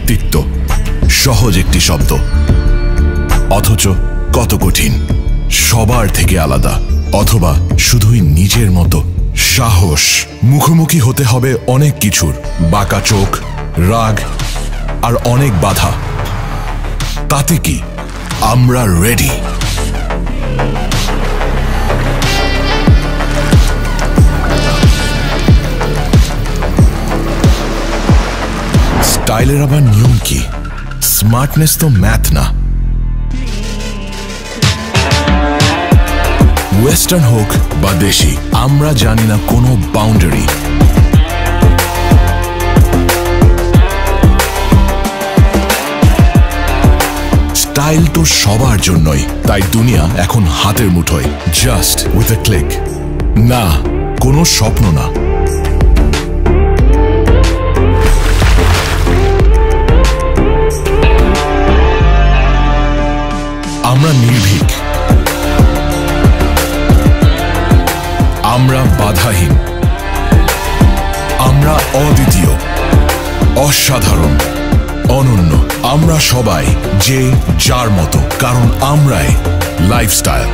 ব্যক্তিত্ব সহজ একটি শব্দ, অথচ কত কঠিন। সবার থেকে আলাদা, অথবা শুধুই নিজের মতো। সাহস, মুখোমুখি হতে হবে অনেক কিছুর, বাঁকা চোখ, রাগ আর অনেক বাধা। তাতে কি আমরা রেডি? স্টাইলের আবার নিয়ম কি? স্মার্টনেস তো ম্যাথ না। ওয়েস্টার্ন হোক বা দেশি, আমরা জানি না কোনো বাউন্ডারি। স্টাইল তো সবার জন্যই, তাই দুনিয়া এখন হাতের মুঠোয়, জাস্ট উইথ এ ক্লিক। না, কোনো স্বপ্ন না। আমরা নির্ভীক, আমরা বাধাহীন, আমরা অদ্বিতীয়, অসাধারণ, অনন্য। আমরা সবাই যে যার মতো, কারণ আমরাই লাইফস্টাইল।